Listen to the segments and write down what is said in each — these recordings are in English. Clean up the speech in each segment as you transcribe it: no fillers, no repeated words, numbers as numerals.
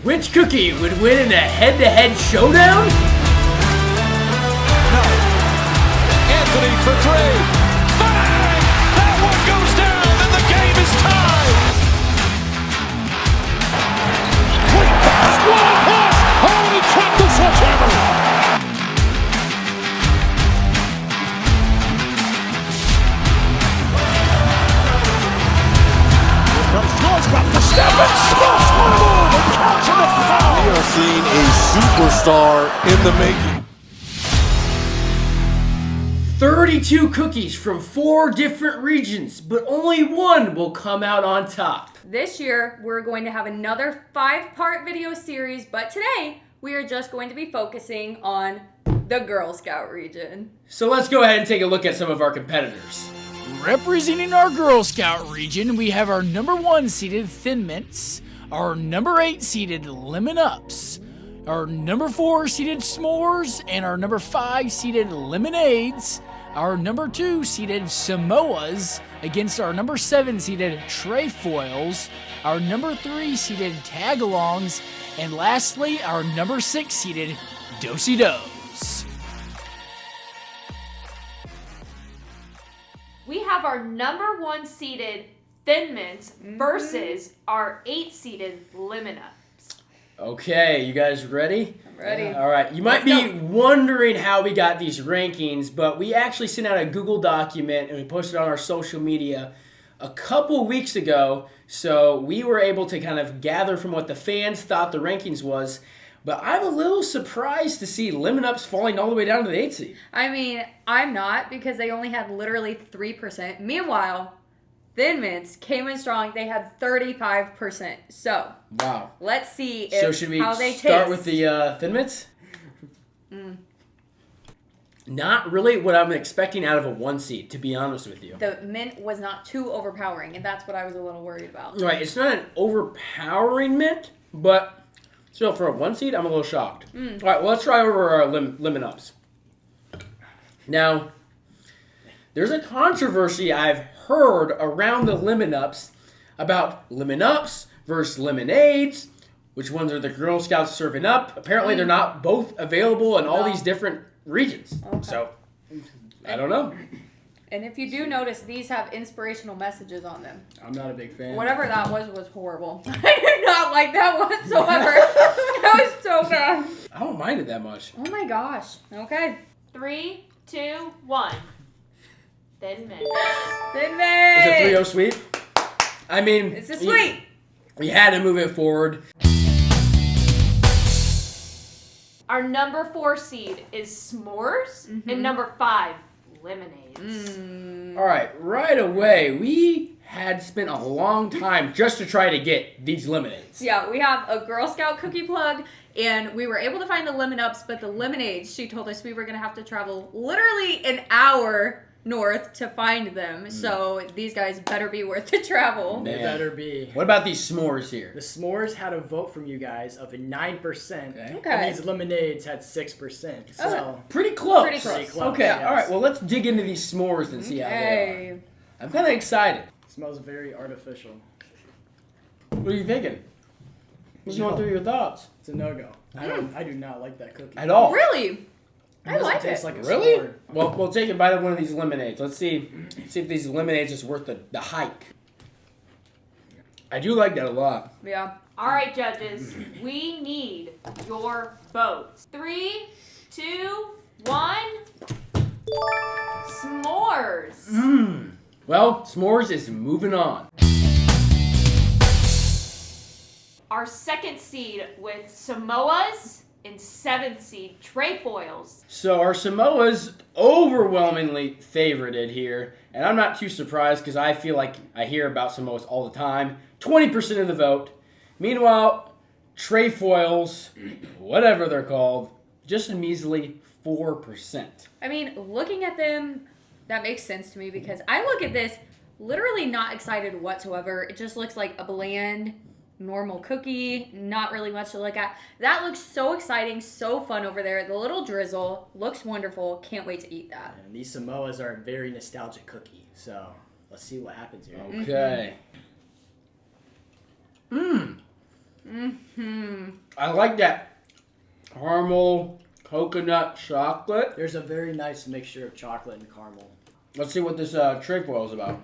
Which cookie would win in a head-to-head showdown? Anthony for three. Bang! That one goes down and the game is tied. Quick pass, what a pass! Oh, he trapped the sledgehammer. Here comes George back to step and smash one more. The count to the foul. We are seeing a superstar in the making. 32 cookies from 4 different regions, but only one will come out on top. This year, we're going to have another 5-part video series, but today, we are just going to be focusing on the Girl Scout region. So let's go ahead and take a look at some of our competitors. Representing our Girl Scout region, we have our number 1 seeded Thin Mints, our number 8 seeded Lemon Ups, our number 4 seeded S'mores, and our number 5 seeded Lemonades, our number 2 seeded Samoas against our number 7 seeded Trefoils, our number 3 seeded Tagalongs, and lastly, our number 6 seeded Do-si-dos. We have our number 1 seeded Thin Mints versus our 8 seeded Lemon Ups. Okay, you guys ready? I'm ready. All right, you might be wondering how we got these rankings, but we actually sent out a Google document and we posted it on our social media a couple weeks ago, so we were able to kind of gather from what the fans thought the rankings was, but I'm a little surprised to see Lemon Ups falling all the way down to the 8th seed. I mean, I'm not, because they only had literally 3%. Meanwhile, Thin Mints came in strong. They had 35%. So, Wow. let's see So should we how they start taste. with the Thin Mints? Not really what I'm expecting out of a 1 seed, to be honest with you. The mint was not too overpowering, and that's what I was a little worried about. Right, it's not an overpowering mint, but still for a 1 seed, I'm a little shocked. All right, well, let's try over our Lemon Ups. Now, there's a controversy I've heard around the Lemon Ups about Lemon Ups versus Lemonades. Which ones are the Girl Scouts serving up? Apparently, they're not both available in all these different regions. Okay. So, I don't know. And if you do notice, these have inspirational messages on them. I'm not a big fan. Whatever that was horrible. I did not like that whatsoever. That was so bad. I don't mind it that much. Oh my gosh. Okay. 3, 2, 1. Thin Mints. Thin Is Mint. it 3-0 sweet? I mean, It's a sweet. We had to move it forward. Our number 4 seed is S'mores, and number 5, Lemonades. All right away, we had spent a long time just to try to get these lemonades. Yeah, we have a Girl Scout cookie plug, and we were able to find the Lemon Ups, but the Lemonades, she told us we were going to have to travel literally an hour north to find them. So these guys better be worth the travel. Man. They better be. What about these s'mores here? The S'mores had a vote from you guys of a 9%. Okay. And these Lemonades had 6%. So Pretty close. Pretty close. Okay, yes. all right, well, let's dig into these s'mores and see how they are. I'm kind of excited. it smells very artificial. What are you thinking? What's going through your thoughts? It's a no-go. I do not like that cookie. At all? Really? It I doesn't like taste it. like a Really? s'more. Well, we'll take a bite of one of these lemonades. Let's see if these lemonades is worth the hike. I do like that a lot. Yeah. All right, judges, we need your votes. 3, 2, 1. S'mores. Well, s'mores is moving on. Our 2nd seed with Samoas and 7th seed Trefoils. So our Samoa's overwhelmingly favorited here, and I'm not too surprised because I feel like I hear about Samoa's all the time. 20% of the vote. Meanwhile, Trefoils, whatever they're called, just a measly 4%. I mean, looking at them, that makes sense to me because I look at this literally not excited whatsoever. It just looks like a bland, normal cookie, not really much to look at. That looks so exciting, so fun over there. The little drizzle looks wonderful. Can't wait to eat that. And these Samoas are a very nostalgic cookie. So let's see what happens here. Okay. I like that caramel, coconut, chocolate. There's a very nice mixture of chocolate and caramel. Let's see what this trefoil is about.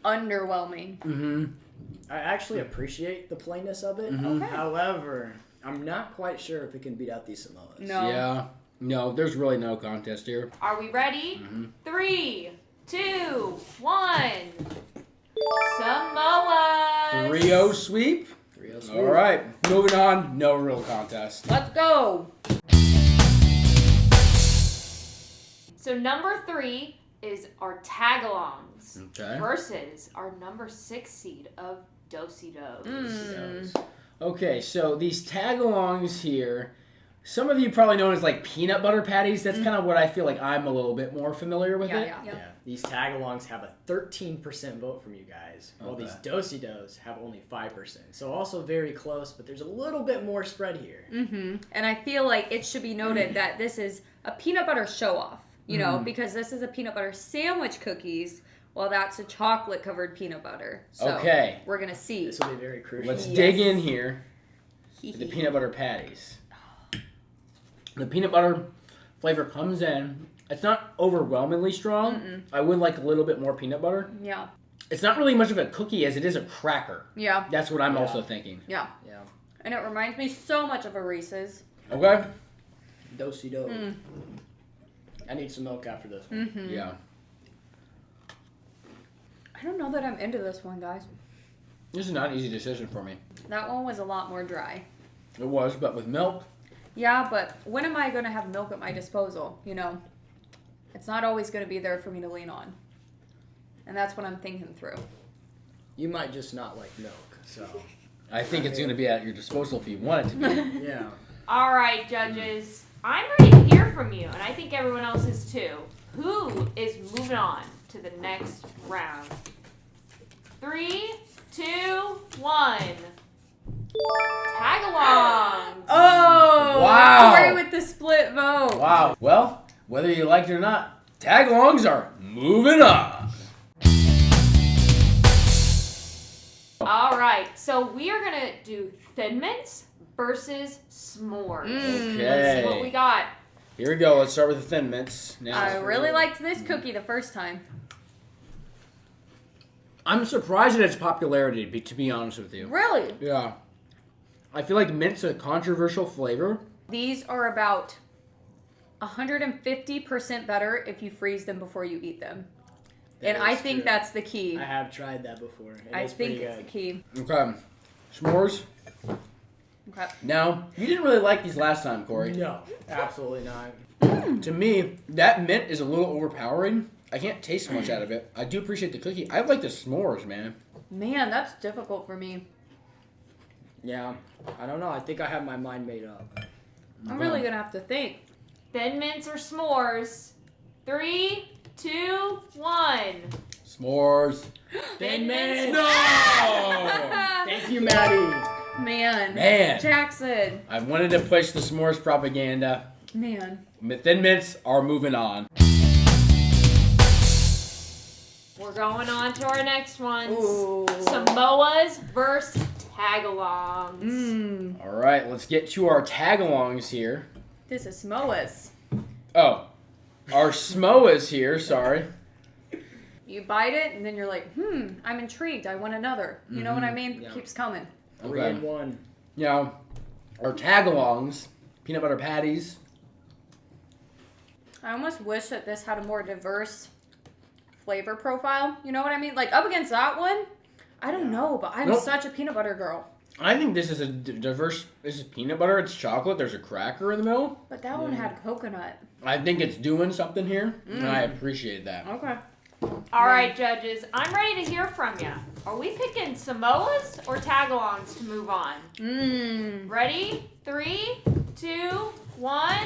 Underwhelming. Mm-hmm. I actually appreciate the plainness of it. Mhm. Okay. However, I'm not quite sure if it can beat out these Samoas. No. Yeah. No, there's really no contest here. Are we ready? Mm-hmm. 3, 2, 1. Samoa. 3-0 sweep. 3-0 sweep. All right. Moving on. No real contest. Let's go. So number 3 is our tagalongs Okay. versus our number 6 seed of Dositos. Okay, so these tagalongs here, some of you probably know as like peanut butter patties. That's kind of what I feel like I'm a little bit more familiar with it. Yeah. Yeah, these tagalongs have a 13% vote from you guys, while Okay. these Dositos have only 5%. So also very close, but there's a little bit more spread here. Mm-hmm. And I feel like it should be noted that this is a peanut butter show-off, you know, because this is a peanut butter sandwich cookies, while that's a chocolate-covered peanut butter. So Okay. we're going to see. This will be very crucial. Let's Yes. dig in here to the peanut butter patties. The peanut butter flavor comes in. It's not overwhelmingly strong. I would like a little bit more peanut butter. Yeah. It's not really much of a cookie as it is a cracker. Yeah. That's what I'm Yeah. also thinking. Yeah. Yeah. And it reminds me so much of a Reese's. Okay? Dosito. I need some milk after this one. Mm-hmm. Yeah. I don't know that I'm into this one, guys. This is not an easy decision for me. That one was a lot more dry. It was, but with milk, Yeah, but when am I going to have milk at my disposal, you know? It's not always going to be there for me to lean on. And that's what I'm thinking through. You might just not like milk, so I think it's going to be at your disposal if you want it to be. yeah. All right, judges. I'm ready to hear from you, and I think everyone else is too. Who is moving on to the next round? 3, 2, 1. Tagalongs. Oh! Wow. Corey with the split vote. Wow. Well, whether you like it or not, tagalongs are moving on. All right, so we are gonna do Thin Mints versus s'mores. Let's see what we got. Here we go. Let's start with the Thin Mints. Now, I really liked this cookie the first time. I'm surprised at its popularity, to be honest with you. Really? Yeah. I feel like mint's a controversial flavor. These are about 150% better if you freeze them before you eat them. That And I is think true. that's the key. I have tried that before. It I is think pretty it's the good. key. Okay. S'mores. Okay. Now, you didn't really like these last time, Corey. No, absolutely not. To me, that mint is a little overpowering. I can't taste much out of it. I do appreciate the cookie. I like the s'mores, man. Man, that's difficult for me. Yeah, I don't know. I think I have my mind made up. I'm really going to have to think. Thin Mints or s'mores? 3, 2, 1. S'mores. Thin Mints. No! Thank you, Maddie. Man. Jackson. I wanted to push the s'mores propaganda. Man. Thin Mints are moving on. We're going on to our next ones. Ooh. Samoas versus tagalongs. Mmm. All right, let's get to our tagalongs here. This is Samoa's. Oh, our Samoas here, sorry. You bite it, and then you're like, I'm intrigued. I want another. You know what I mean? Yeah. Keeps coming. 3 and 1. Now, our tagalongs, peanut butter patties. I almost wish that this had a more diverse flavor profile. You know what I mean? Like, up against that one, I don't know, but I'm Nope. such a peanut butter girl. I think this is a diverse. This is peanut butter. It's chocolate. There's a cracker in the middle. But that one had coconut. I think it's doing something here, and I appreciate that. Okay. All right, judges. I'm ready to hear from you. Are we picking Samoas or tagalongs to move on? Mmm. Ready? 3, 2, 1.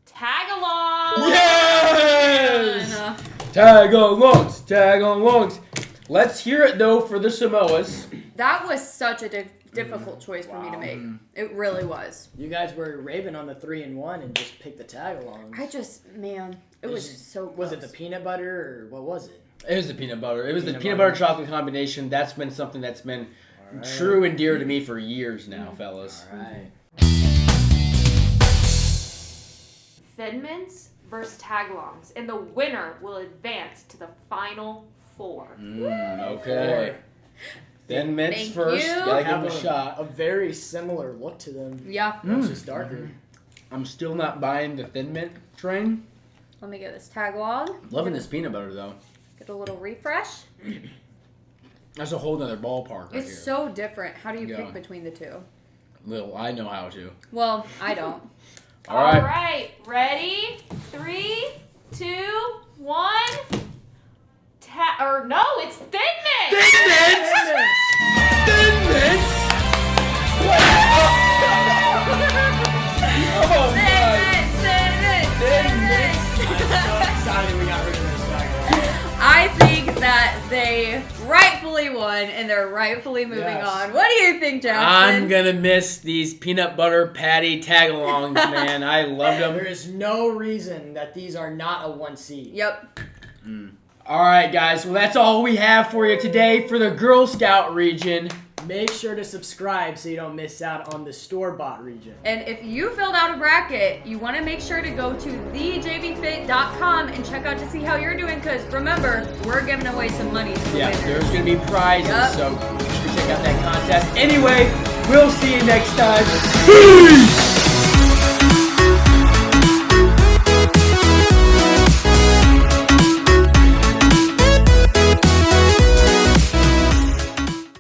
Tagalongs. Yes! Tagalongs, tagalongs. Let's hear it though for the Samoas. That was such a difficult choice for me to make. It really was. You guys were raving on the 3 and 1 and just picked the tagalongs. It was so close. Was it the peanut butter or what was it? It was the peanut butter. It was the Peanut peanut butter. butter chocolate combination. That's been something that's been All right. true and dear to me for years now, fellas. All right. Thin Mints versus Tagalongs, and the winner will advance to the final 4. Okay. Thin Mints Thank first. you. Gotta give Have them a shot. A very similar look to them. Yeah. It's just darker. I'm still not buying the Thin Mint train. Let me get this tag log. Loving this peanut butter though. Get a little refresh. That's a whole nother ballpark right It's here. so different. How do you Yeah. pick between the two? Little, I know how to. Well, I don't. All right. All right, ready? 3, 2, 1. No, it's Thin Mints. Thin Mints! Thin Mints! Oh Excited we got rid of this guy. I think that they rightfully won and they're rightfully moving Yes. on. What do you think, Jackson? I'm gonna miss these peanut butter patty tagalongs, man. I loved them. There is no reason that these are not a 1 seed. Yep. All right, guys. Well, that's all we have for you today for the Girl Scout region. Make sure to subscribe so you don't miss out on the store-bought region. And if you filled out a bracket, you want to make sure to go to thejbfit.com and check out to see how you're doing, because remember, we're giving away some money to the Yeah, winners. there's gonna be prizes, Yep. so make sure to check out that contest. Anyway, we'll see you next time. Peace!